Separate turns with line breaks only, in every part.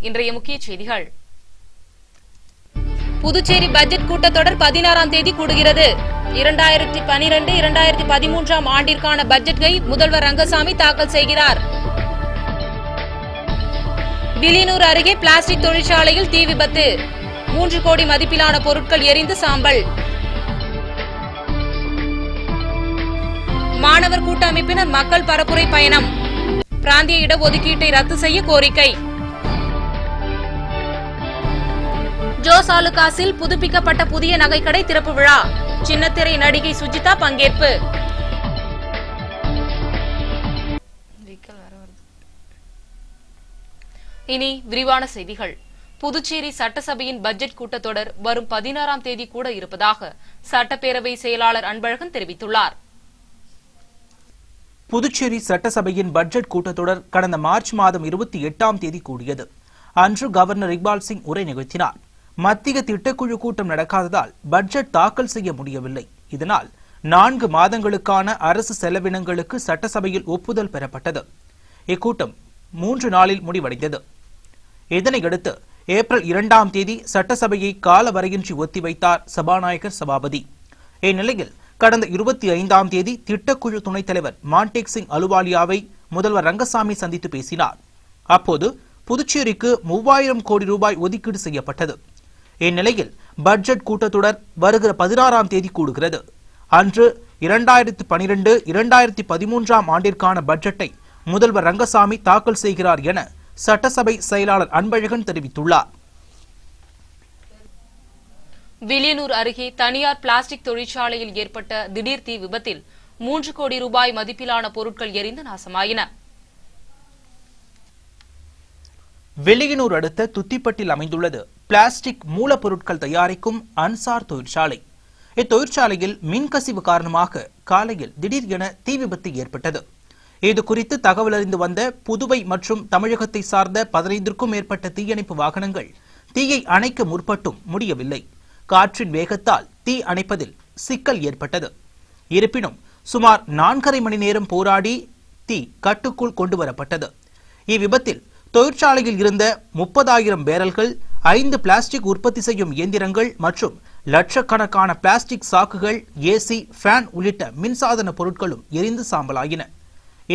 இன்றைய முக்கிய செய்திகள்.
புதுச்சேரி பட்ஜெட் கூட்டத்தொடர் 16ஆம் தேதி கூடுகிறது. 2012-2013 ஆண்டிற்கான பட்ஜெட்டை முதல்வர் ரங்கசாமி தாக்கல் செய்கிறார். வில்லியனூர் அருகே பிளாஸ்டிக் தொழிற்சாலையில் தீ விபத்து. 3 கோடி மதிப்பிலான பொருட்கள் எரிந்து சாம்பல். மாணவர் கூட்டமைப்பினர் மக்கள் பரப்புரை பயணம். பிராந்திய இடஒதுக்கீட்டை ரத்து செய்ய கோரிக்கை. ஜோஸ் ஆலுகாஸில் புதுப்பிக்கப்பட்ட புதிய நகைக்கடை திறப்பு விழா. சின்னத்திரை நடிகை சுஜிதா பங்கேற்பு.
இனி விரிவான செய்திகள். புதுச்சேரி சட்டசபையின் பட்ஜெட் கூட்டத்தொடர் வரும் 16ஆம் தேதி கூட இருப்பதாக சட்டப்பேரவை செயலாளர் அன்பழகன் தெரிவித்துள்ளார்.
புதுச்சேரி சட்டசபையின் பட்ஜெட் கூட்டத்தொடர் கடந்த மார்ச் மாதம் 28ஆம் தேதி கூடியது. அன்று கவர்னர் இக்பால் சிங் உரை நிகழ்த்தினார். மத்திய திட்டக்குழு கூட்டம் நடக்காததால் பட்ஜெட் தாக்கல் செய்ய முடியவில்லை. இதனால் 4 மாதங்களுக்கான அரசு செலவினங்களுக்கு சட்டசபையில் ஒப்புதல் பெறப்பட்டது. இக்கூட்டம் 3 நாளில் முடிவடைந்தது. இதனையடுத்து ஏப்ரல் 2ஆம் தேதி சட்டசபையை காலவரையின்றி ஒத்திவைத்தார் சபாநாயகர் சபாபதி. இந்நிலையில் கடந்த 25ஆம் தேதி திட்டக்குழு துணைத் தலைவர் மான்டேக் சிங் அலுவாலியாவை முதல்வர் ரங்கசாமி சந்தித்து பேசினார். அப்போது புதுச்சேரிக்கு 3000 கோடி ரூபாய் ஒதுக்கீடு செய்யப்பட்டது. இந்நிலையில் பட்ஜெட் கூட்டத்தொடர் வருகிற 16ஆம் தேதி கூடுகிறது. அன்று 2012-2013 ஆண்டிற்கான பட்ஜெட்டை முதல்வர் ரங்கசாமி தாக்கல் செய்கிறார் என சட்டசபை செயலாளர் அன்பழகன் தெரிவித்துள்ளார்.
வில்லியனூர் அருகே தனியார் பிளாஸ்டிக் தொழிற்சாலையில் ஏற்பட்ட திடீர் தீ விபத்தில் 3 கோடி ரூபாய் மதிப்பிலான பொருட்கள் எரிந்து நாசமாயின.
வில்லியனூர் அடுத்த துத்திப்பட்டில் அமைந்துள்ளது பிளாஸ்டிக் மூலப்பொருட்கள் தயாரிக்கும் அன்சார் தொழிற்சாலை. இத்தொழிற்சாலையில் மின்கசிவு காரணமாக காலையில் திடீர் என தீ விபத்து ஏற்பட்டது. இது குறித்து தகவல் அறிந்து வந்த புதுவை மற்றும் தமிழகத்தை சார்ந்த 15க்கும் மேற்பட்ட தீயணைப்பு வாகனங்கள் தீயை அணைக்க முற்பட்டும் முடியவில்லை. காற்றின் வேகத்தால் தீ அணைப்பதில் சிக்கல் ஏற்பட்டது. இருப்பினும் சுமார் 4.5 மணி நேரம் போராடி தீ கட்டுக்குள் கொண்டுவரப்பட்டது. இவ்விபத்தில் தொழிற்சாலையில் இருந்த 30,000 பேரல்கள், 5 பிளாஸ்டிக் உற்பத்தி செய்யும் இயந்திரங்கள் மற்றும் லட்சக்கணக்கான பிளாஸ்டிக் சாக்குகள், ஏசி, ஃபேன் உள்ளிட்ட மின்சாதன பொருட்களும் எரிந்து சாம்பலாயின.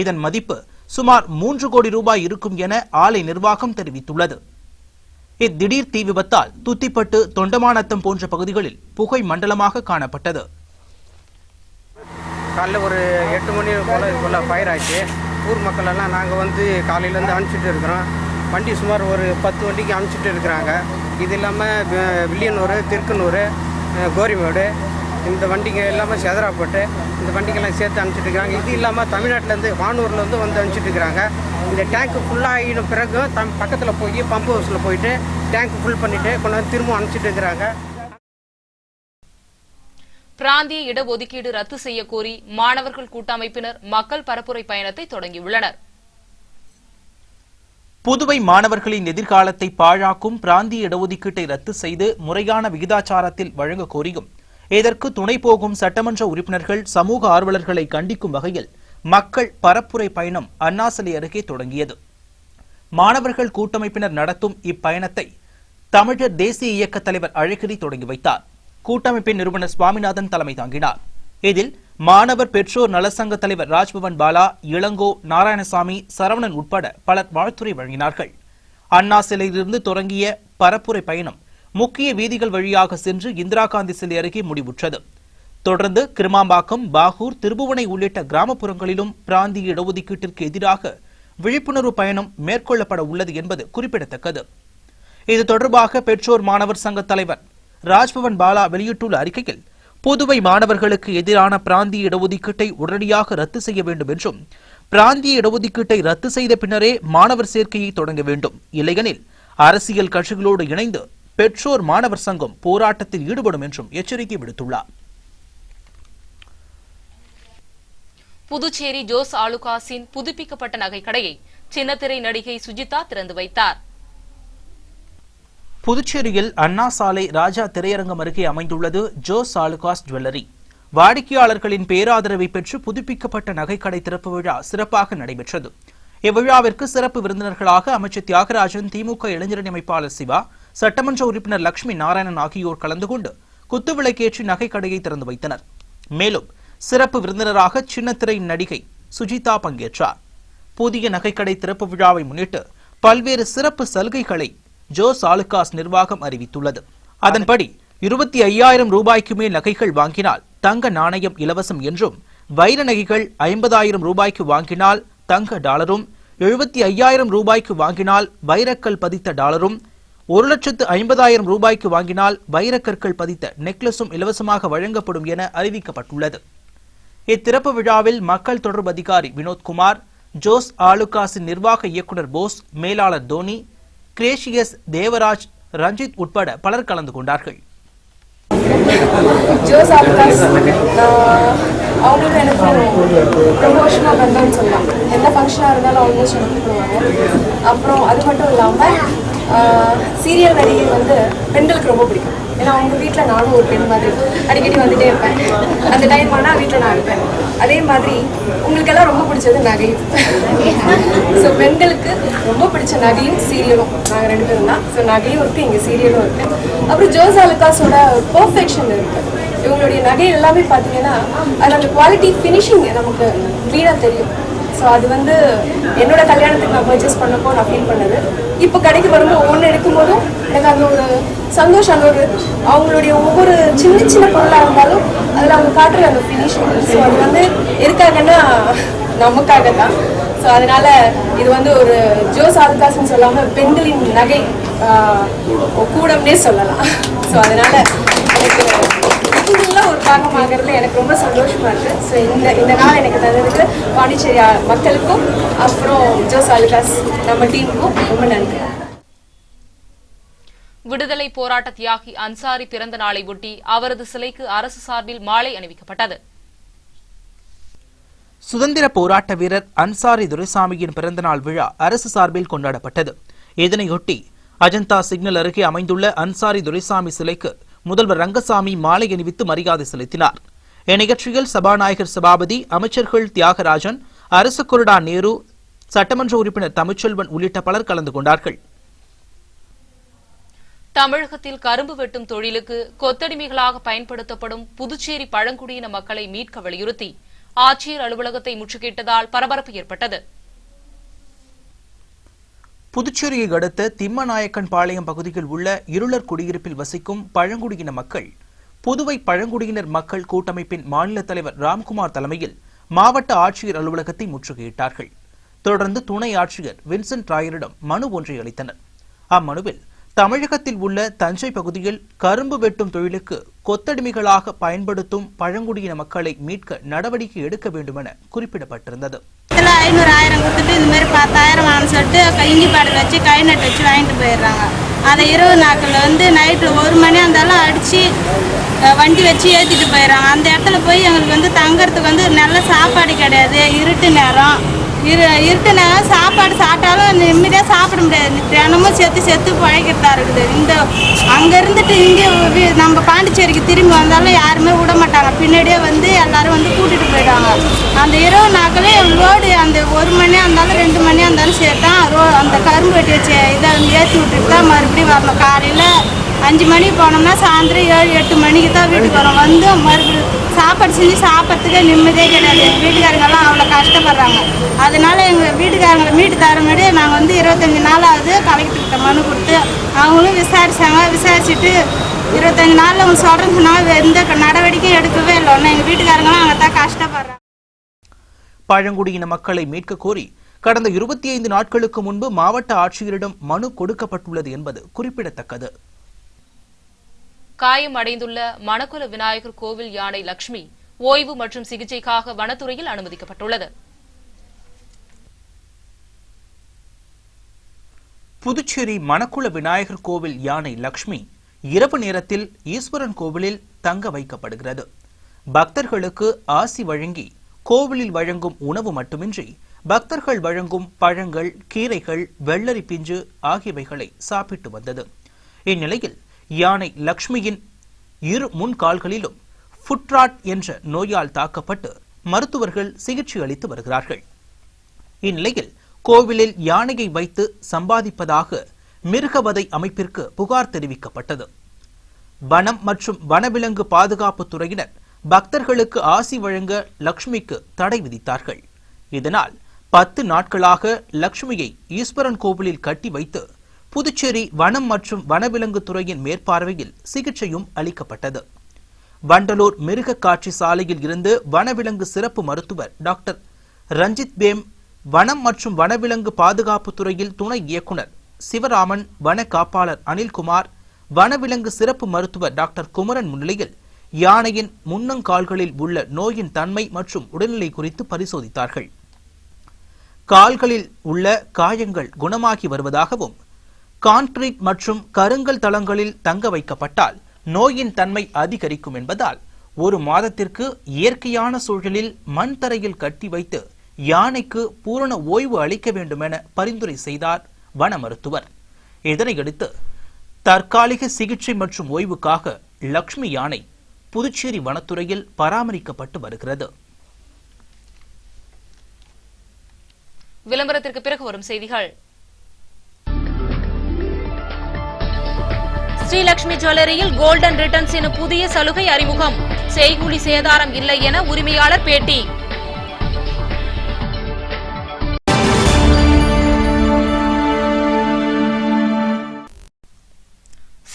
இதன் மதிப்பு சுமார் 3 கோடி ரூபாய் இருக்கும் என ஆலை நிர்வாகம் தெரிவித்துள்ளது. இத்திடீர் தீ விபத்தால் துத்திப்பட்டு, தொண்டமானத்தம் போன்ற பகுதிகளில் புகை மண்டலமாக காணப்பட்டது.
காலைல ஒரு 8 மணி போல ஃபயர் ஆச்சு. ஊர் மக்கள் எல்லாம் நாங்கள் காலையிலேருந்து அனுப்பிச்சிட்டு இருக்கிறோம். வண்டி சுமார் ஒரு 10 வண்டிக்கு அனுப்பிச்சிட்டு இருக்கிறாங்க. இது இல்லாமல் வில்லியனூர், திருக்கனூர், கோரிமேடு இந்த வண்டிங்க எல்லாமே செதறாப்பட்டு இந்த வண்டிங்கெல்லாம் சேர்த்து அனுப்பிச்சிட்டு இருக்கிறாங்க. இது இல்லாமல் தமிழ்நாட்டிலேருந்து வானூர்லேருந்து அனுப்பிச்சிட்டு இருக்கிறாங்க. இந்த டேங்க்கு ஃபுல்லாகின பிறகு பக்கத்தில் போய் பம்ப் ஹவுஸில் போயிட்டு டேங்க் ஃபுல் பண்ணிவிட்டு கொண்டாந்து திரும்ப அனுப்பிச்சிட்டு இருக்கிறாங்க.
பிராந்திய இடஒதுக்கீடு ரத்து செய்ய கோரி மாணவர்கள் கூட்டமைப்பினர் மக்கள் பரப்புரை பயணத்தை தொடங்கியுள்ளனர்.
புதுவை மாணவர்களின் எதிர்காலத்தை பாழாக்கும் பிராந்திய இடஒதுக்கீட்டை ரத்து செய்து முறையான விகிதாச்சாரத்தில் வழங்க கோரியும், இதற்கு துணை போகும் சட்டமன்ற உறுப்பினர்கள், சமூக ஆர்வலர்களை கண்டிக்கும் வகையில் மக்கள் பரப்புரை பயணம் அண்ணா சிலை அருகே தொடங்கியது. மாணவர்கள் கூட்டமைப்பினர் நடத்தும் இப்பயணத்தை தமிழர் தேசிய இயக்க தலைவர் அழகிரி தொடங்கி வைத்தார். கூட்டமைப்பின் நிறுவனர் சுவாமிநாதன் தலைமை தாங்கினார். இதில் மாணவர் பெற்றோர் நலசங்க தலைவர் ராஜ்பவன் பாலா, இளங்கோ, நாராயணசாமி, சரவணன் உட்பட பலர் வாழ்த்துரை வழங்கினார்கள். அண்ணா சிலையிலிருந்து தொடங்கிய பரப்புரை பயணம் முக்கிய வீதிகள் வழியாக சென்று இந்திரா காந்தி சிலை அருகே முடிவுற்றது. தொடர்ந்து கிருமாம்பாக்கம், பாகூர், திருபுவனை உள்ளிட்ட கிராமப்புறங்களிலும் பிராந்திய இடஒதுக்கீட்டிற்கு எதிராக விழிப்புணர்வு பயணம் மேற்கொள்ளப்பட உள்ளது என்பது குறிப்பிடத்தக்கது. இது தொடர்பாக பெற்றோர் மாணவர் சங்க தலைவர் ராஜ்பவன் பாலா வெளியிட்டுள்ள அறிக்கையில், புதுவை மாணவர்களுக்கு எதிரான பிராந்திய இடஒதுக்கீட்டை உடனடியாக ரத்து செய்ய வேண்டும் என்றும், பிராந்திய இடஒதுக்கீட்டை ரத்து செய்த பின்னரே மாணவர் சேர்க்கையை தொடங்க வேண்டும், இல்லையெனில் அரசியல் கட்சிகளோடு இணைந்து பெற்றோர் மாணவர் சங்கம் போராட்டத்தில் ஈடுபடும் என்றும் எச்சரிக்கை விடுத்துள்ளார்.
புதுச்சேரி ஜோஸ் ஆலுகாஸின் புதுப்பிக்கப்பட்ட நகைக்கடையை சின்னத்திரை நடிகை சுஜிதா திறந்து வைத்தார்.
புதுச்சேரியில் அண்ணா சாலை ராஜா திரையரங்கம் அருகே அமைந்துள்ளது ஜோஸ் ஆலுகாஸ் ஜுவல்லரி. வாடிக்கையாளர்களின் பேராதரவை பெற்று புதுப்பிக்கப்பட்ட நகைக்கடை திறப்பு விழா சிறப்பாக நடைபெற்றது. இவ்விழாவிற்கு சிறப்பு விருந்தினர்களாக அமைச்சர் தியாகராஜன், திமுக இளைஞரணி அமைப்பாளர் சிவா, சட்டமன்ற உறுப்பினர் லட்சுமி நாராயணன் ஆகியோர் கலந்து கொண்டு குத்துவிளக்கேற்றி நகைக்கடையை திறந்து வைத்தனர். மேலும் சிறப்பு விருந்தினராக சின்னத்திரை நடிகை சுஜிதா பங்கேற்றார். புதிய நகைக்கடை திறப்பு விழாவை முன்னிட்டு பல்வேறு சிறப்பு சலுகைகளை ஜோஸ் ஆலுகாஸ் நிர்வாகம் அறிவித்துள்ளது. அதன்படி 25,000 ரூபாய்க்கு மேல் நகைகள் வாங்கினால் தங்க நாணயம் இலவசம் என்றும், வைர நகைகள் 50,000 ரூபாய்க்கு வாங்கினால் தங்க டாலரும், 75,000 ரூபாய்க்கு வாங்கினால் வைரக்கல் பதித்த டாலரும், 1,50,000 ரூபாய்க்கு வாங்கினால் வைரக்கற்கள் பதித்த நெக்லஸும் இலவசமாக வழங்கப்படும் என அறிவிக்கப்பட்டுள்ளது. இத்திறப்பு விழாவில் மக்கள் தொடர்பு அதிகாரி வினோத்குமார், ஜோஸ் ஆலுகாஸின் நிர்வாக இயக்குநர் போஸ், மேலாளர் தோனி, கிரேஷியஸ், தேவராஜ், ரஞ்சித் உட்பட பலர் கலந்து கொண்டார்கள்.
ஜோஸ் ஆலுகாஸ் அவங்களுக்கு எனக்கு ரொம்ப வருஷமாக பந்தம்னு சொல்லலாம். எந்த ஃபங்க்ஷனாக இருந்தாலும் ஆல்மோஸ்ட் எனக்கு பண்ணுவாங்க. அப்புறம் அது மட்டும் இல்லாமல் சீரியல் நடிகை வந்து பெண்களுக்கு ரொம்ப பிடிக்கும். ஏன்னா அவங்க வீட்டில் நானும் ஒரு பெண் மாதிரி அடிக்கடி வந்துட்டே இருப்பேன். அந்த டைம் ஆனால் வீட்டில் நான் இருப்பேன். அதே மாதிரி உங்களுக்கெல்லாம் ரொம்ப பிடிச்சது நகையும். ஸோ பெண்களுக்கு ரொம்ப பிடிச்ச நகையும் சீரியலும் நாங்கள் 2 பேரும் தான். ஸோ நகையும் இருக்குது, இங்கே சீரியலும் இருக்குது. அப்புறம் ஜோஸ் ஆலுகாஸோட பர்ஃபெக்ஷன் இருக்குது. இவங்களுடைய நகை எல்லாமே பார்த்தீங்கன்னா அது அந்த குவாலிட்டி ஃபினிஷிங் நமக்கு க்ளீனாக தெரியும். ஸோ அது வந்து என்னோட கல்யாணத்துக்கு நான் பர்ச்சேஸ் பண்ணப்போ நான் ஃபீல் பண்ணது. இப்போ கடைக்கு வரும்போது ஒவ்வொன்று எடுக்கும்போதும் எனக்கு அந்த ஒரு சந்தோஷம், அந்த ஒரு அவங்களுடைய ஒவ்வொரு சின்ன சின்ன பொருளாக இருந்தாலும் அதில் அவங்க காட்டுற அந்த ஃபினிஷிங். ஸோ அது வந்து எதுக்காகன்னா நமக்காக தான். ஸோ அதனால இது வந்து ஒரு ஜோஸ் ஆலுகாஸ்ன்னு சொல்லாமல் பெண்களின் நகை கூடம்னே சொல்லலாம். ஸோ அதனால எனக்கு இவங்களெலாம் ஒரு பாகமாகறதுல எனக்கு ரொம்ப சந்தோஷமா இருக்கு. ஸோ இந்த நாள் எனக்கு தந்ததுக்கு பாண்டிச்சேரி மக்களுக்கும் அப்புறம் ஜோஸ் ஆலுகாஸ் நம்ம டீமுக்கும் ரொம்ப நன்றி.
விடுதலை போராட்ட தியாகி அன்சாரி பிறந்த நாளை ஒட்டி அவரது சிலைக்கு அரசு சார்பில் மாலை அணிவிக்கப்பட்டது.
சுதந்திர போராட்ட வீரர் அன்சாரி துரைசாமியின் பிறந்தநாள் விழா அரசு சார்பில் கொண்டாடப்பட்டது. இதனையொட்டி அஜந்தா சிக்னல் அருகே அமைந்துள்ள அன்சாரி துரைசாமி சிலைக்கு முதல்வர் ரங்கசாமி மாலை அணிவித்து மரியாதை செலுத்தினார். இந்நிகழ்ச்சியில் சபாநாயகர் சபாபதி, அமைச்சர்கள் தியாகராஜன், அரசு கொறடா நேரு, சட்டமன்ற உறுப்பினர் தமிழ்ச்செல்வன் உள்ளிட்ட பலர் கலந்து கொண்டார்கள்.
தமிழகத்தில் கரும்பு வெட்டும் தொழிலுக்கு கொத்தடிமைகளாக பயன்படுத்தப்படும் புதுச்சேரி பழங்குடியின மக்களை மீட்க வலியுறுத்தி ஆட்சியர் அலுவலகத்தை முற்றுகையிட்டதால் பரபரப்பு ஏற்பட்டது.
புதுச்சேரியை அடுத்த திம்மநாயக்கன் பாளையம் பகுதியில் உள்ள இருளர் குடியிருப்பில் வசிக்கும் பழங்குடியின மக்கள் புதுவை பழங்குடியினர் மக்கள் கூட்டமைப்பின் மாநில தலைவர் ராம்குமார் தலைமையில் மாவட்ட ஆட்சியர் அலுவலகத்தை முற்றுகையிட்டார்கள். தொடர்ந்து துணை ஆட்சியர் வின்சென்ட் ராயரிடம் மனு ஒன்றை அளித்தனர். அம்மனுவில் தமிழகத்தில் உள்ள தஞ்சை பகுதியில் கரும்பு வெட்டும் தொழிலுக்கு கொத்தடிமைகளாக பயன்படுத்தும் பழங்குடியின மக்களை மீட்க நடவடிக்கை எடுக்க வேண்டும் என குறிப்பிடப்பட்டிருந்தது.
500,000 கொடுத்துட்டு இந்த மாதிரி 10,000 வாங்கன்னு சொல்லிட்டு இஞ்சி பாடல் வச்சு கை நட்டு வச்சு வாங்கிட்டு போயிடுறாங்க. அதை இரவு நாட்களில் வந்து நைட்டில் 1 மணி இருந்தாலும் அடித்து வண்டி வச்சு ஏற்றிட்டு போயிடுறாங்க. அந்த இடத்துல போய் எங்களுக்கு வந்து தங்கறதுக்கு வந்து நல்ல சாப்பாடு கிடையாது. இருட்டு நேரம் சாப்பாடு சாப்பிட்டாலும் நிம்மதியாக சாப்பிட முடியாது. தினமும் செத்து பழக்கிறதா இருக்குது. இந்த அங்கே இருந்துட்டு இங்கே நம்ம பாண்டிச்சேரிக்கு திரும்பி வந்தாலும் யாருமே விட மாட்டாங்க. பின்னாடியே வந்து எல்லாரும் வந்து கூட்டிகிட்டு போயிடுவாங்க. அந்த இரவு நாட்களே லோடு அந்த 1 மணியாக இருந்தாலும் 2 மணியாக இருந்தாலும் சேர்த்தா அந்த கரும்பு வெட்டி வச்சு இதை ஏற்றி விட்டுட்டு தான் மறுபடியும் வரணும். காலையில் 5 மணிக்கு போனோம்னா சாயந்தரம் 7-8 மணிக்கு தான் வீட்டுக்கு வரோம். வந்து மறுபடியும் சாப்பாடு செஞ்சு சாப்பிட்றதுக்கே நிம்மதியே கிடையாது. எங்கள் வீட்டுக்காரங்கெல்லாம் அவ்வளோ கஷ்டப்படுறாங்க. அதனால எங்கள் வீட்டுக்காரங்களை மீட்டு தர முன்னாடி நாங்கள் வந்து 25 நாளாவது கலெக்டர்கிட்ட மனு கொடுத்து அவங்களும் விசாரிச்சாங்க. விசாரிச்சுட்டு 25 நாளில் அவங்க சொல்கிறதுனா எந்த நடவடிக்கையும் எடுக்கவே இல்லை. ஒன்று எங்கள் வீட்டுக்காரங்களாம் அங்கே தான் கஷ்டப்படுறாங்க.
பழங்குடியின மக்களை மீட்க கோரி கடந்த 25 நாட்களுக்கு முன்பு மாவட்ட ஆட்சியரிடம் மனு கொடுக்கப்பட்டுள்ளது என்பது குறிப்பிடத்தக்கது.
காயம் அடைந்துள்ள மணக்குல விநாயகர் கோவில் யானை லட்சுமி ஓய்வு மற்றும் சிகிச்சைக்காக வனத்துறையில் அனுமதிக்கப்பட்டுள்ளது.
புதுச்சேரி மணக்குள விநாயகர் கோவில் யானை லட்சுமி இரவு நேரத்தில் ஈஸ்வரன் கோவிலில் தங்க வைக்கப்படுகிறது. பக்தர்களுக்கு ஆசி வழங்கி கோவிலில் வழங்கும் உணவு மட்டுமின்றி பக்தர்கள் வழங்கும் பழங்கள், கீரைகள், வெள்ளரி பிஞ்சு ஆகியவைகளை சாப்பிட்டு வந்தது. இந்நிலையில் யானை லட்சுமியின் இரு முன்கால்களிலும் ஃபுட்ராட் என்ற நோயால் தாக்கப்பட்டு மருத்துவர்கள் சிகிச்சை அளித்து வருகிறார்கள். இந்நிலையில் கோவிலில் யானையை வைத்து சம்பாதிப்பதாக மிருகவதை அமைப்பிற்கு புகார் தெரிவிக்கப்பட்டது. வனம் மற்றும் வனவிலங்கு பாதுகாப்பு துறையினர் பக்தர்களுக்கு ஆசி வழங்க லட்சுமிக்கு தடை விதித்தார்கள். இதனால் 10 நாட்களாக லட்சுமியை ஈஸ்வரன் கோவிலில் கட்டி வைத்து புதுச்சேரி வனம் மற்றும் வனவிலங்கு துறையின் மேற்பார்வையில் சிகிச்சையும் அளிக்கப்பட்டது. வண்டலூர் மிருக காட்சி சாலையில் இருந்து வனவிலங்கு சிறப்பு மருத்துவர் டாக்டர் ரஞ்சித் பேம், வனம் மற்றும் வனவிலங்கு பாதுகாப்பு துறையில் துணை இயக்குனர் சிவராமன், வன காப்பாளர் அனில்குமார், வனவிலங்கு சிறப்பு மருத்துவர் டாக்டர் குமரன் முன்னிலையில் யானையின் முன்னங்கால்களில் உள்ள நோயின் தன்மை மற்றும் உடல்நிலை குறித்து பரிசோதித்தார்கள். கால்களில் உள்ள காயங்கள் குணமாகி வருவதாகவும், கான்கிரீட் மற்றும் கருங்கல் தளங்களில் தங்க வைக்கப்பட்டால் நோயின் தன்மை அதிகரிக்கும் என்பதால் 1 மாதத்திற்கு இயற்கையான சூழலில் மண் தரையில் கட்டி வைத்து யானைக்கு பூரண ஓய்வு அளிக்க வேண்டும் என பரிந்துரை செய்தார் வன மருத்துவர். இதனையடுத்து தற்காலிக சிகிச்சை மற்றும் ஓய்வுக்காக லட்சுமி யானை புதுச்சேரி வனத்துறையில் பராமரிக்கப்பட்டு வருகிறது.
விளம்பரத்திற்கு பிறகு வரும் செய்திகள்.
ஸ்ரீலட்சுமி ஜுவல்லரியில் கோல்டன் ரிட்டர்ன்ஸ் என புதிய சலுகை அறிமுகம். செய்கூலி சேதாரம் இல்லை என உரிமையாளர் பேட்டி.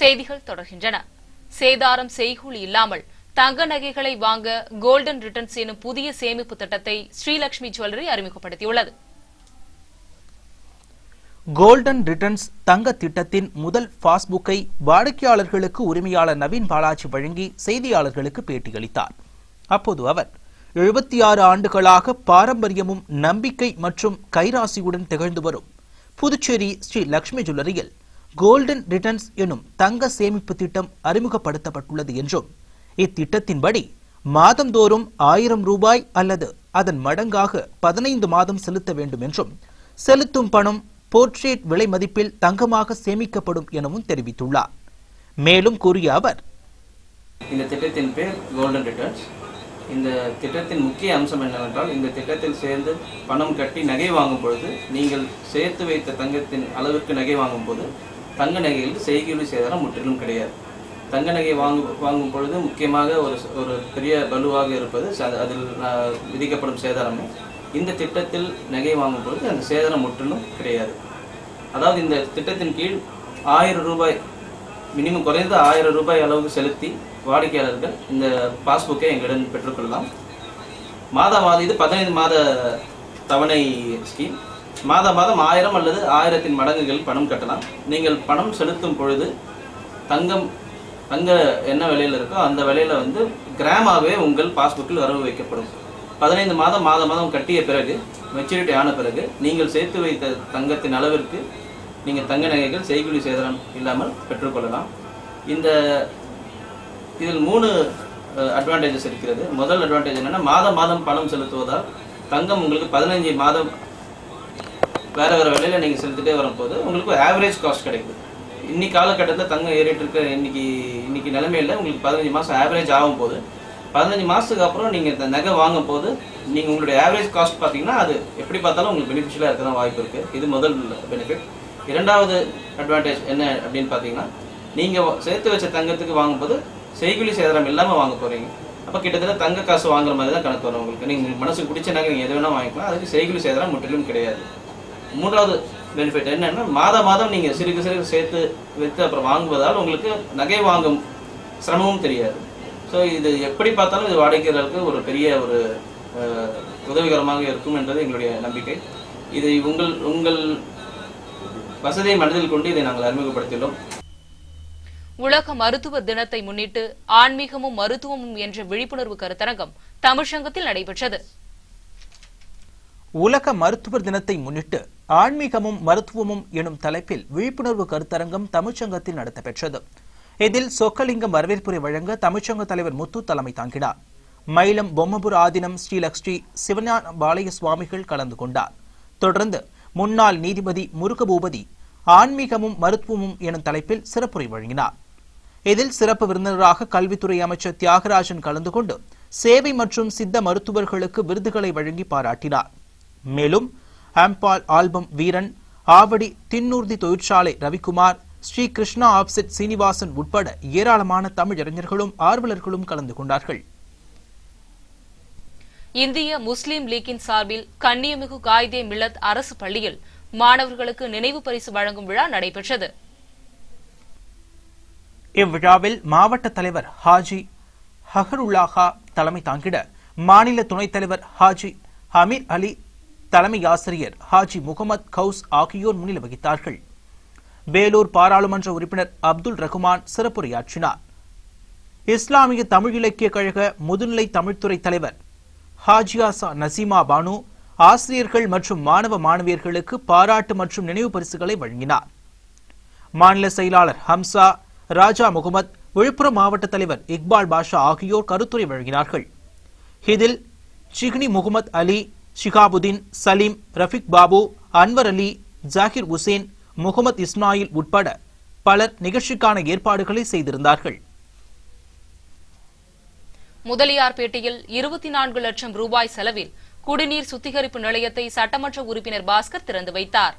செய்திகள் தொடர்கின்றன. சேதாரம் செய்கூலி இல்லாமல் தங்க நகைகளை வாங்க கோல்டன் ரிட்டர்ன்ஸ் எனும் புதிய சேமிப்பு திட்டத்தை ஸ்ரீலட்சுமி ஜுவல்லரி அறிமுகப்படுத்தியுள்ளது.
கோல்டன் ரிட்டர்ன்ஸ் தங்க திட்டத்தின் முதல் பாஸ்புக்கை வாடிக்கையாளர்களுக்கு உரிமையாளர் நவீன் பாலாஜி வழங்கி செய்தியாளர்களுக்கு பேட்டியளித்தார். அப்போது அவர் 76 ஆண்டுகளாக பாரம்பரியமும் நம்பிக்கை மற்றும் கைராசியுடன் திகழ்ந்து வரும் புதுச்சேரி ஸ்ரீ லட்சுமி ஜுவல்லரியில் கோல்டன் ரிட்டர்ன்ஸ் எனும் தங்க சேமிப்பு திட்டம் அறிமுகப்படுத்தப்பட்டுள்ளது என்றும், இத்திட்டத்தின்படி மாதந்தோறும் 1000 ரூபாய் அல்லது அதன் மடங்காக 15 மாதம் செலுத்த வேண்டும் என்றும், செலுத்தும் பணம் போர்ட்ரேட் விலை மதிப்பில் தங்கமாக சேமிக்கப்படும் எனவும் தெரிவித்துள்ளார். மேலும் கூறிய அவர்,
இந்த திட்டத்தின் பேர் கோல்டன் ரிட்டர்ன்ஸ். இந்த திட்டத்தின் முக்கிய அம்சம் என்னவென்றால், இந்த திட்டத்தில் சேர்ந்து பணம் கட்டி நகை வாங்கும் பொழுது, நீங்கள் சேர்த்து வைத்த தங்கத்தின் அளவிற்கு நகை வாங்கும் போது தங்க நகையில் செய்கூலி சேதாரம் முற்றிலும் கிடையாது. தங்க நகை வாங்கும் பொழுது முக்கியமாக ஒரு பெரிய பலுவாக இருப்பது அதில் விதிக்கப்படும் சேதாரமே. இந்த திட்டத்தில் நகை வாங்கும் பொழுது அந்த சேதாரம் முற்றிலும் கிடையாது. அதாவது இந்த திட்டத்தின் கீழ் 1000 ரூபாய் மினிமம் குறைந்த 1000 ரூபாய் அளவுக்கு செலுத்தி வாடிக்கையாளர்கள் இந்த பாஸ்புக்கை எங்களிடம் பெற்றுக்கொள்ளலாம். மாதம் இது 15 மாத தவணை ஸ்கீம். மாதம் 1000 அல்லது 1000 மடங்குகள் பணம் கட்டலாம். நீங்கள் பணம் செலுத்தும் பொழுது தங்க என்ன விலையில் இருக்கோ அந்த விலையில் கிராமாகவே உங்கள் பாஸ்புக்கில் வரவு வைக்கப்படும். 15 மாதம் கட்டிய பிறகு, மெச்சூரிட்டி ஆன பிறகு, நீங்கள் சேர்த்து வைத்த தங்கத்தின் அளவிற்கு நீங்கள் தங்க நகைகள் செய்கூலி சேதாரம் இல்லாமல் பெற்றுக்கொள்ளலாம். இதில் 3 அட்வான்டேஜஸ் இருக்கிறது. முதல் அட்வான்டேஜ் என்னன்னா, மாதம் பணம் செலுத்துவதால் தங்கம் உங்களுக்கு 15 மாதம் வேற விலையில நீங்கள் செலுத்திட்டே வரும்போது உங்களுக்கு ஆவரேஜ் காஸ்ட் கிடைக்குது. இன்னைக்கு காலகட்டத்தில் தங்கம் ஏறிட்டு இருக்க இன்னைக்கு நிலைமையில உங்களுக்கு 15 மாதம் ஆவரேஜ் ஆகும் போது, 15 மாதத்துக்கு அப்புறம் நீங்கள் இந்த நகை வாங்கும் போது நீங்கள் உங்களுடைய ஆவரேஜ் காஸ்ட் பார்த்தீங்கன்னா அது எப்படி பார்த்தாலும் உங்களுக்கு பெனிஃபிஷியலாக இருக்க தான் வாய்ப்பு இருக்குது. இது முதல் பெனிஃபிட். இரண்டாவது அட்வான்டேஜ் என்ன அப்படின்னு பார்த்தீங்கன்னா, நீங்கள் சேர்த்து வச்ச தங்கத்துக்கு வாங்கும்போது செய்கூலி சேதாரம் இல்லாமல் வாங்க போகிறீங்க. அப்போ கிட்டத்தட்ட தங்க காசு வாங்குற மாதிரி தான் கணக்கு வரும் உங்களுக்கு. நீங்கள் மனசுக்கு பிடிச்ச நகை நீங்கள் எது வேணால் வாங்கிக்கலாம். அதுக்கு செய்கூலி சேதாரம் முற்றிலும் கிடையாது. மூன்றாவது பெனிஃபிட் என்னன்னா, மாதம் நீங்கள் சிறுகு சேர்த்து வைத்து அப்புறம் வாங்குவதால் உங்களுக்கு நகை வாங்கும் சிரமமும் தெரியாது. ஸோ இது எப்படி பார்த்தாலும் இது வாடிக்கையாளருக்கு ஒரு பெரிய ஒரு உதவிகரமாக இருக்கும் என்றது எங்களுடைய நம்பிக்கை. இதை உங்கள் வசதியை மனதில் கொண்டு இதை நாங்கள் அறிமுகப்படுத்தியுள்ளோம்.
உலக மருத்துவ தினத்தை முன்னிட்டு ஆன்மீகமும் மருத்துவமும் என்ற விழிப்புணர்வு கருத்தரங்கம் தமிழ்ச்சங்கத்தில் நடைபெற்றது.
உலக மருத்துவர் தினத்தை முன்னிட்டு ஆன்மீகமும் மருத்துவமும் எனும் தலைப்பில் விழிப்புணர்வு கருத்தரங்கம் தமிழ்ச்சங்கத்தில் நடத்தப்பெற்றது. இதில் சொக்கலிங்கம் வரவேற்புரை வழங்க தமிழ்ச்சங்க தலைவர் முத்து தலைமை தாங்கினார். மயிலம் பொம்மபுர் ஆதீனம் ஸ்ரீலக்ஷ்மி சிவஞான பாலய சுவாமிகள் கலந்து கொண்டார். தொடர்ந்து முன்னாள் நீதிபதி முருகபூபதி ஆன்மீகமும் மருத்துவமும் எனும் தலைப்பில் சிறப்புரை வழங்கினார். இதில் சிறப்பு விருந்தினராக கல்வித்துறை அமைச்சர் தியாகராஜன் கலந்து கொண்டு சேவை மற்றும் சித்த மருத்துவர்களுக்கு விருதுகளை வழங்கி பாராட்டினார். மேலும் ஆம்பால் ஆல்பம் வீரன், ஆவடி தின்னூர்தி தொழிற்சாலை ரவிக்குமார், ஸ்ரீ கிருஷ்ணா ஆப்செட் சீனிவாசன் உட்பட ஏராளமான தமிழறிஞர்களும் ஆர்வலர்களும் கலந்து கொண்டார்கள்.
இந்திய முஸ்லீம் லீக்கின் சார்பில் கண்ணியமிகு காயிதே மில்லத் அரசு பள்ளியில் மாணவர்களுக்கு நினைவு பரிசு வழங்கும் விழா நடைபெற்றது.
இவ்விழாவில் மாவட்ட தலைவர் ஹாஜி ஹஹருல்லாஹா தலைமை தாங்கிட மாநில துணைத் தலைவர் ஹாஜி அமீர் அலி, தலைமை ஆசிரியர் ஹாஜி முகமது கவுஸ் ஆகியோர் முன்னிலை வகித்தார்கள். வேலூர் பாராளுமன்ற உறுப்பினர் அப்துல் ரகுமான் சிறப்புரையாற்றினார். இஸ்லாமிய தமிழ் இலக்கிய கழக முதுநிலை தமிழ்துறை தலைவர் ஹாஜியாசா நசீமா பானு ஆசிரியர்கள் மற்றும் மாணவ மாணவியர்களுக்கு பாராட்டு மற்றும் நினைவு பரிசுகளை வழங்கினார். மாநில செயலாளர் ஹம்சா, ராஜா முகமது, விழுப்புரம் மாவட்ட தலைவர் இக்பால் பாஷா ஆகியோர் கருத்துரை வழங்கினார்கள். இதில் சிக்னி முகமது அலி, ஷிகாபுதீன், சலீம், ரஃபிக் பாபு, அன்வர் அலி, ஜாகிர் உசேன், முகமது இஸ்மாயில் உட்பட பலர் நிகழ்ச்சிக்கான ஏற்பாடுகளை செய்திருந்தார்கள்.
முதலியார்பேட்டையில் 24 லட்சம் ரூபாய் செலவில் குடிநீர் சுத்திகரிப்பு நிலையத்தை சட்டமன்ற உறுப்பினர் பாஸ்கர் திறந்து வைத்தார்.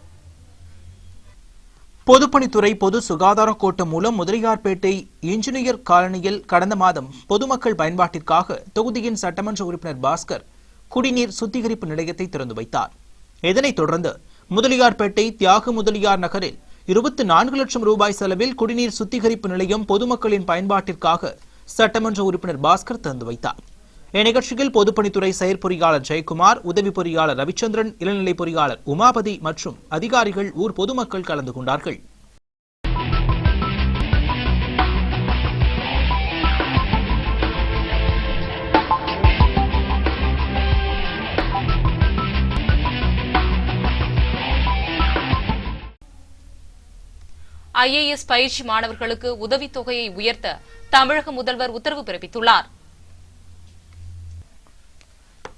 பொதுப்பணித்துறை பொது சுகாதார கோட்டம் மூலம் முதலியார்பேட்டை இன்ஜினியர் காலனியில் கடந்த மாதம் பொதுமக்கள் பயன்பாட்டிற்காக தொகுதியின் சட்டமன்ற உறுப்பினர் பாஸ்கர் குடிநீர் சுத்திகரிப்பு நிலையத்தை திறந்து வைத்தார். இதனைத் தொடர்ந்து முதலியார்பேட்டை தியாக முதலியார் நகரில் 24 லட்சம் ரூபாய் செலவில் குடிநீர் சுத்திகரிப்பு நிலையம் பொதுமக்களின் பயன்பாட்டிற்காக சட்டமன்ற உறுப்பினர் பாஸ்கர் திறந்து வைத்தார். இந்நிகழ்ச்சியில் பொதுப்பணித்துறை செயற்பொறியாளர் ஜெயக்குமார், உதவி பொறியாளர் ரவிச்சந்திரன், இளநிலை பொறியாளர் உமாபதி மற்றும் அதிகாரிகள், ஊர் பொதுமக்கள் கலந்து கொண்டார்கள்.
IAS பயிற்சி மாணவர்களுக்கு உதவித்தொகையை உயர்த்த தமிழக முதல்வர் உத்தரவு பிறப்பித்துள்ளார்.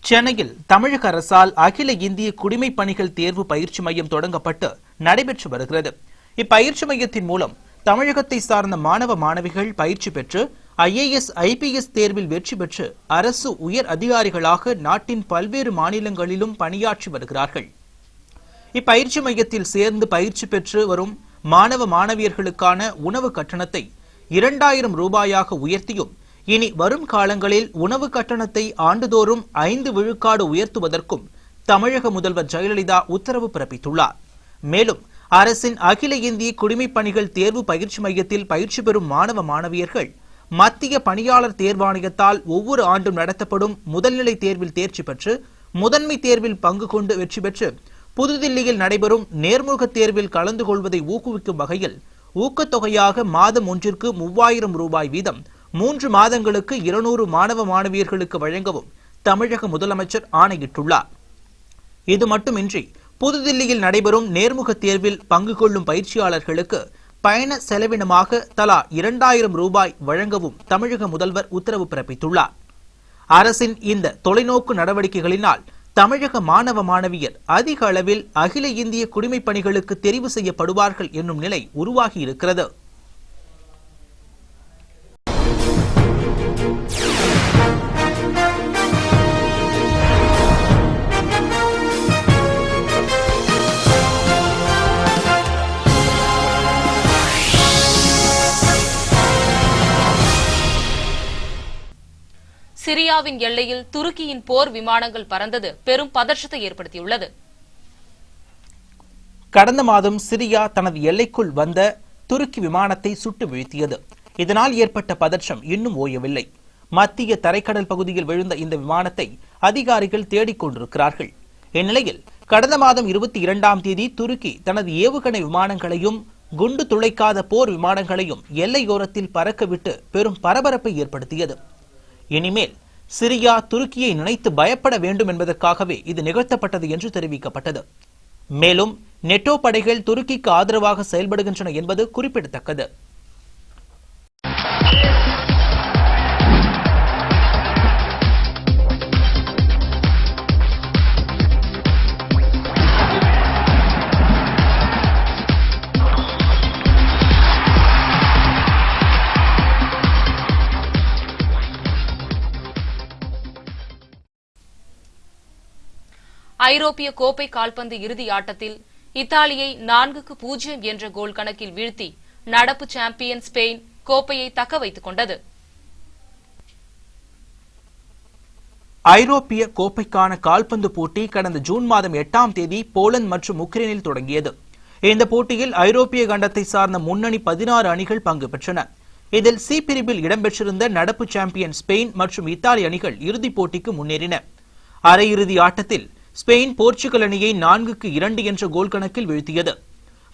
சென்னையில் தமிழக அரசால் அகில இந்திய குடிமைப் பணிகள் தேர்வு பயிற்சி மையம் தொடங்கப்பட்டு நடைபெற்று வருகிறது. இப்பயிற்சி மையத்தின் மூலம் தமிழகத்தை சார்ந்த மாணவ மாணவிகள் பயிற்சி பெற்று IAS, IPS தேர்வில் வெற்றி பெற்று அரசு உயர் அதிகாரிகளாக நாட்டின் பல்வேறு மாநிலங்களிலும் பணியாற்றி வருகிறார்கள். இப்பயிற்சி மையத்தில் சேர்ந்து பயிற்சி பெற்று வரும் மாணவ மாணவியர்களுக்கான உணவு கட்டணத்தை 2000 ரூபாயாக உயர்த்தியும், இனி வரும் காலங்களில் உணவு கட்டணத்தை ஆண்டுதோறும் 5 விழுக்காடு உயர்த்துவதற்கும் தமிழக முதல்வர் ஜெயலலிதா உத்தரவு பிறப்பித்துள்ளார். மேலும் அரசின் அகில இந்திய குடிமைப் பணிகள் தேர்வு பயிற்சி மையத்தில் பயிற்சி பெறும் மாணவ மாணவியர்கள் மத்திய பணியாளர் தேர்வாணையத்தால் ஒவ்வொரு ஆண்டும் நடத்தப்படும் முதல்நிலை தேர்வில் தேர்ச்சி பெற்று முதன்மை தேர்வில் பங்கு கொண்டு வெற்றி பெற்று புதுதில்லியில் நடைபெறும் நேர்முக தேர்வில் கலந்து கொள்வதை ஊக்குவிக்கும் வகையில் ஊக்கத்தொகையாக மாதம் ஒன்றிற்கு 3000 ரூபாய் வீதம் 3 மாதங்களுக்கு 200 மாணவ மாணவியர்களுக்கு வழங்கவும் தமிழக முதலமைச்சர் ஆணையிட்டுள்ளார். இது மட்டுமின்றி புதுதில்லியில் நடைபெறும் நேர்முக தேர்வில் பங்கு கொள்ளும் பயிற்சியாளர்களுக்கு பயண செலவினமாக தலா 2000 ரூபாய் வழங்கவும் தமிழக முதல்வர் உத்தரவு பிறப்பித்துள்ளார். அரசின் இந்த தொலைநோக்கு நடவடிக்கைகளினால் தமிழக மாணவ மாணவியர் அதிக அளவில் அகில இந்திய குடிமைப் பணிகளுக்கு தெரிவு செய்யப்படுவார்கள் என்னும் நிலை உருவாகி இருக்கிறது.
சிரியாவின் எல்லையில் துருக்கியின் போர் விமானங்கள் பறந்தது பெரும் பதற்றத்தை ஏற்படுத்தியுள்ளது.
கடந்த மாதம் சிரியா தனது எல்லைக்குள் வந்த துருக்கி விமானத்தை சுட்டு வீழ்த்தியது. இதனால் ஏற்பட்ட பதற்றம் இன்னும் ஓயவில்லை. மத்திய தரைக்கடல் பகுதியில் விழுந்த இந்த விமானத்தை அதிகாரிகள் தேடிக் கொண்டிருக்கிறார்கள். இந்நிலையில் கடந்த மாதம் 22ஆம் தேதி துருக்கி தனது ஏவுகணை விமானங்களையும் குண்டு துளைக்காத போர் விமானங்களையும் எல்லையோரத்தில் பறக்கவிட்டு பெரும் பரபரப்பை ஏற்படுத்தியது. இனிமேல் சிரியா துருக்கியை நினைத்து பயப்பட வேண்டும் என்பதற்காகவே இது நிகழ்த்தப்பட்டது என்று தெரிவிக்கப்பட்டது. மேலும் நெட்டோ படைகள் துருக்கிக்கு ஆதரவாக செயல்படுகின்றன என்பது குறிப்பிடத்தக்கது.
ஐரோப்பிய கோப்பை கால்பந்து இறுதி ஆட்டத்தில் இத்தாலியை 4-0 என்ற கோல் கணக்கில் வீழ்த்தி நடப்பு சாம்பியன் ஸ்பெயின் கோப்பையை தக்க வைத்துக் கொண்டது.
ஐரோப்பிய கோப்பைக்கான கால்பந்து போட்டி கடந்த ஜூன் மாதம் 8ஆம் தேதி போலந்து மற்றும் உக்ரைனில் தொடங்கியது. இந்த போட்டியில் ஐரோப்பிய கண்டத்தை சார்ந்த முன்னணி 16 அணிகள் பங்கு பெற்றன. இதில் சி பிரிவில் இடம்பெற்றிருந்த நடப்பு சாம்பியன் ஸ்பெயின் மற்றும் இத்தாலி அணிகள் இறுதிப் போட்டிக்கு முன்னேறின. அரையிறுதி ஆட்டத்தில் ஸ்பெயின் போர்ச்சுகல் அணியை 4-2 என்ற கோல் கணக்கில் வீழ்த்தியது.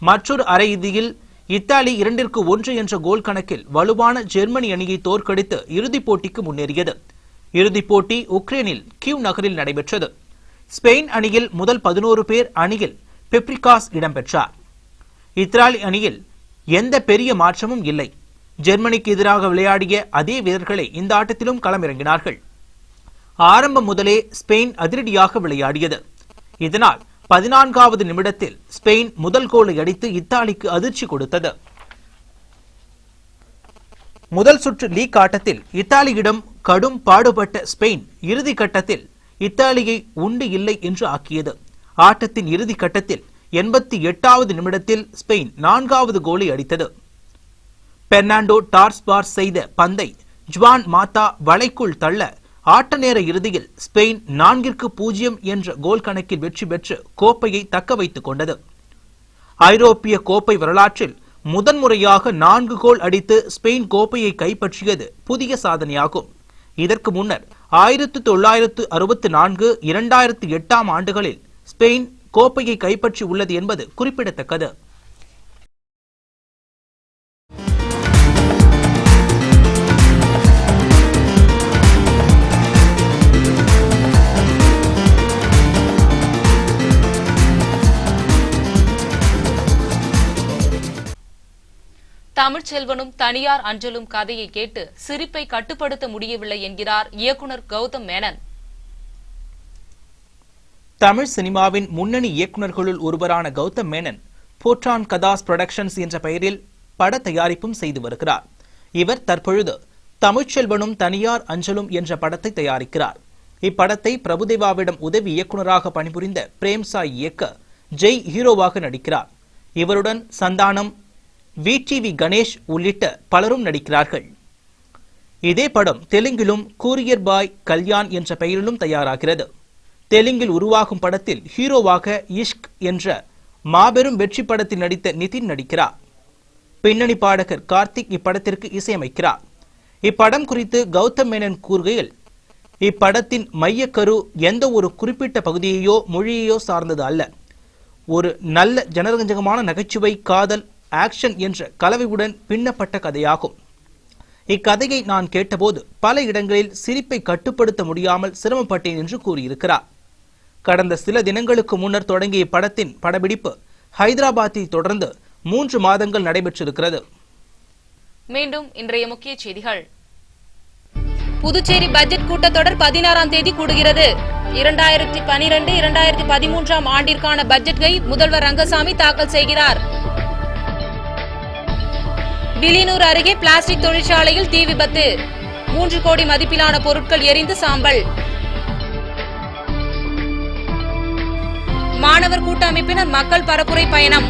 மற்றொரு அரையிறுதியில் இத்தாலி 2-1 என்ற கோல் கணக்கில் வலுவான ஜெர்மனி அணியை தோற்கடித்து இறுதிப் போட்டிக்கு முன்னேறியது. இறுதிப் போட்டி உக்ரைனில் கிவ் நகரில் நடைபெற்றது. ஸ்பெயின் அணியில் முதல் 11 பேர் அணியில் பெப்ரிகாஸ் இடம்பெற்றார். இத்தாலி அணியில் எந்த பெரிய மாற்றமும் இல்லை. ஜெர்மனிக்கு எதிராக விளையாடிய அதே வீரர்களை இந்த ஆட்டத்திலும் களமிறங்கினார்கள். ஆரம்பம் முதலே ஸ்பெயின் அதிரடியாக விளையாடியது. இதனால் 14வது நிமிடத்தில் ஸ்பெயின் முதல் கோலை அடித்து இத்தாலிக்கு அதிர்ச்சி கொடுத்தது. முதல் சுற்று லீக் ஆட்டத்தில் இத்தாலியிடம் கடும் பாடுபட்ட ஸ்பெயின் இறுதி கட்டத்தில் இத்தாலியை உண்டு இல்லை என்று ஆக்கியது. ஆட்டத்தின் இறுதி கட்டத்தில் 88வது நிமிடத்தில் ஸ்பெயின் 4வது கோலை அடித்தது. பெர்னாண்டோ டார்ஸ்பார் செய்த பந்தை ஜுவான் மாத்தா வலைக்குள் தள்ள ஆட்ட நேர இறுதியில் ஸ்பெயின் 4-0 என்ற கோல் கணக்கில் வெற்றி பெற்று கோப்பையை தக்க வைத்துக் கொண்டது. ஐரோப்பிய கோப்பை வரலாற்றில் முதன்முறையாக 4 கோல் அடித்து ஸ்பெயின் கோப்பையை கைப்பற்றியது புதிய சாதனையாகும். இதற்கு முன்னர் 1964, 2008ஆம் ஆண்டுகளில் ஸ்பெயின் கோப்பையை கைப்பற்றி உள்ளது என்பது குறிப்பிடத்தக்கது.
தமிழ்ச்செல்வனும் தனியார் அஞ்சலும் கதையை கேட்டு சிரிப்பை கட்டுப்படுத்த முடியவில்லை என்கிறார் இயக்குனர் கௌதம் மேனன்.
தமிழ் சினிமாவின் முன்னணி இயக்குநர்களுள் ஒருவரான கௌதம் மேனன் போட்ரான் கதாஸ் புரொடக்ஷன்ஸ் என்ற பெயரில் பட தயாரிப்பும் செய்து வருகிறார். இவர் தற்பொழுது தமிழ்ச்செல்வனும் தனியார் அஞ்சலும் என்ற படத்தை தயாரிக்கிறார். இப்படத்தை பிரபுதேவாவிடம் உதவி இயக்குநராக பணிபுரிந்த பிரேம்சாய் இயக்க ஜெய் ஹீரோவாக நடிக்கிறார். இவருடன் சந்தானம், VTV கணேஷ் உள்ளிட்ட பலரும் நடிக்கிறார்கள். இதே படம் தெலுங்கிலும் கூரியர் பாய் கல்யாண் என்ற பெயரிலும் தயாராகிறது. தெலுங்கில் உருவாகும் படத்தில் ஹீரோவாக இஷ்க் என்ற மாபெரும் வெற்றி படத்தில் நடித்த நிதின் நடிக்கிறார். பின்னணி பாடகர் கார்த்திக் இப்படத்திற்கு இசையமைக்கிறார். இப்படம் குறித்து கௌதம் மேனன் கூறுகையில், இப்படத்தின் மையக்கரு எந்த ஒரு குறிப்பிட்ட பகுதியையோ மொழியையோ சார்ந்தது அல்ல. ஒரு நல்ல ஜனரஞ்சகமான நகைச்சுவை, காதல், ஆக்ஷன் என்ற கலவையுடன் பின்னப்பட்ட கதையாகும். இக்கதையை நான் கேட்டபோது பல இடங்களில் சிரிப்பை கட்டுப்படுத்த முடியாமல் சிரமப்பட்டேன் என்று கூறியிருக்கிறார். கடந்த சில தினங்களுக்கு முன்னர் தொடங்கிய இப்படத்தின் படப்பிடிப்பு ஹைதராபாத்தில் தொடர்ந்து 3 மாதங்கள் நடைபெற்றிருக்கிறது.
மீண்டும் இன்றைய முக்கிய செய்திகள்.
புதுச்சேரி பட்ஜெட் கூட்டத்தொடர் 16ஆம் தேதி கூடுகிறது. 2012-2013 ஆண்டிற்கான பட்ஜெட்டை முதல்வர் ரங்கசாமி தாக்கல் செய்கிறார். வில்லியனூர் அருகே பிளாஸ்டிக் தொழிற்சாலையில் தீ விபத்து. 3 கோடி மதிப்பிலான பொருட்கள் எரிந்து சாம்பல். மாணவர் கூட்டமைப்பினர் மக்கள் பரப்புரை பயணம்.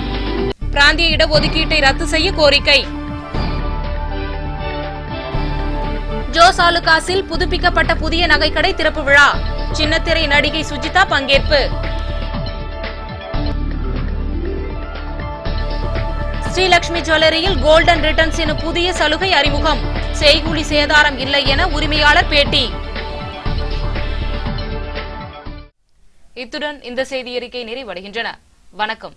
பிராந்திய இடஒதுக்கீட்டை ரத்து செய்ய கோரிக்கை. ஜோஸ் ஆலுகாஸில் புதுப்பிக்கப்பட்ட புதிய நகைக்கடை திறப்பு விழா. சின்னத்திரை நடிகை சுஜிதா பங்கேற்பு. ஸ்ரீலட்சுமி ஜுவல்லரியில் கோல்டன் ரிட்டர்ன்ஸ் என புதிய சலுகை அறிமுகம். செய்கூலி சேதாரம் இல்லை என உரிமையாளர் பேட்டி.
இத்துடன் இந்த செய்தி அறிக்கை நிறைவடைகின்றன. வணக்கம்.